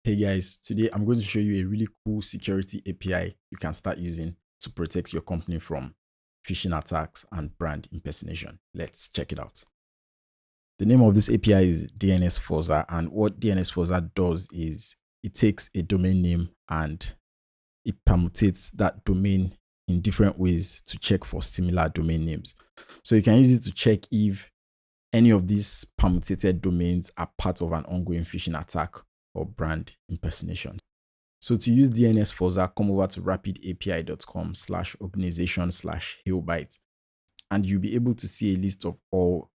Hey guys, today I'm going to show you a really cool security API you can start using to protect your company from phishing attacks and brand impersonation. Let's check it out. The name of this API is DNS Fuzzer, and what DNS Fuzzer does is it takes a domain name and it permutates that domain in different ways to check for similar domain names. So you can use it to check if any of these permutated domains are part of an ongoing phishing attack or brand impersonation. So to use DNS Fuzzer, come over to rapidapi.com/organization/HailBytes, and you'll be able to see a list of all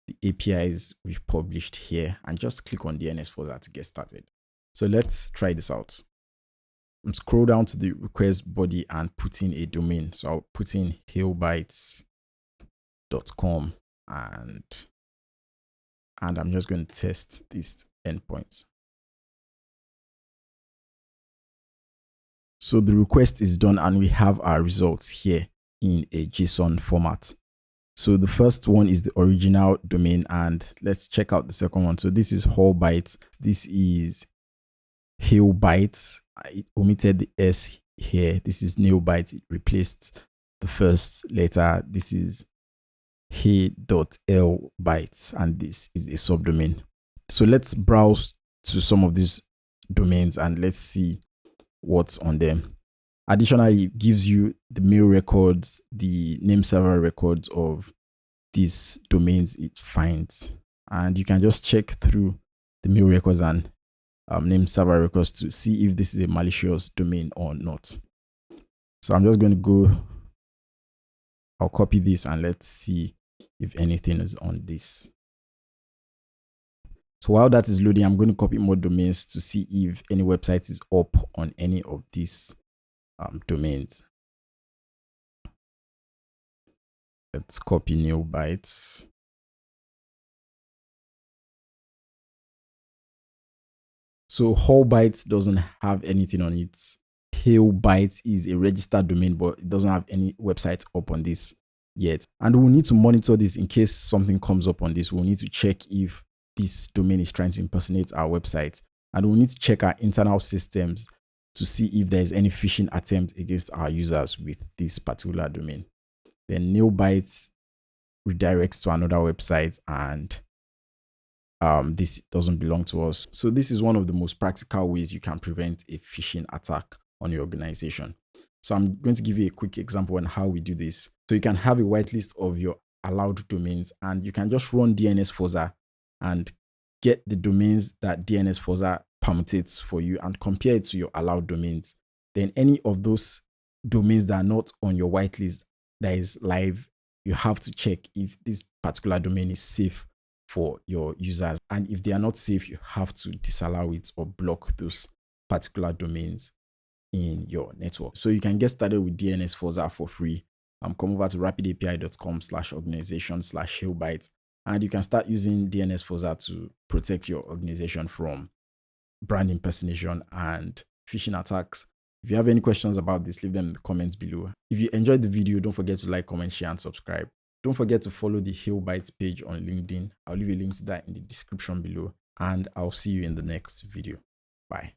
the APIs we've published here, and just click on DNS Fuzzer to get started. So let's try this out. Scroll down to the request body and put in a domain. So I'll put in HailBytes.com and I'm just going to test these endpoints. So the request is done and we have our results here in a JSON format. So the first one is the original domain, and let's check out the second one. So this is HailBytes. This is HailBytes. It omitted the S here. This is NailBytes. It replaced the first letter. This is Hey.lbytes, and this is a subdomain. So let's browse to some of these domains and let's see what's on them. Additionally, it gives you the mail records, the name server records of these domains it finds, and you can just check through the mail records and name server records to see if this is a malicious domain or not. So I'm just going to go, I'll copy this and let's see if anything is on this. So while that is loading, I'm going to copy more domains to see if any website is up on any of these domains. Let's copy NailBytes. So HailBytes doesn't have anything on it. HailBytes is a registered domain, but it doesn't have any website up on this yet. And we'll need to monitor this in case something comes up on this. We'll need to check if this domain is trying to impersonate our website, and we'll need to check our internal systems to see if there is any phishing attempt against our users with this particular domain. Then NailBytes redirects to another website, and this doesn't belong to us. So this is one of the most practical ways you can prevent a phishing attack on your organization. So I'm going to give you a quick example on how we do this. So you can have a whitelist of your allowed domains, and you can just run DNS Fuzzer and get the domains that DNS Fuzzer permutates for you and compare it to your allowed domains. Then any of those domains that are not on your whitelist that is live, you have to check if this particular domain is safe for your users. And if they are not safe, you have to disallow it or block those particular domains in your network. So you can get started with DNS Fuzzer for free. Come over to rapidapi.com/organization/HailBytes, and you can start using DNS Fuzzer to protect your organization from brand impersonation and phishing attacks. If you have any questions about this, leave them in the comments below. If you enjoyed the video, don't forget to like, comment, share, and subscribe. Don't forget to follow the HailBytes page on LinkedIn. I'll leave a link to that in the description below, and I'll see you in the next video. Bye.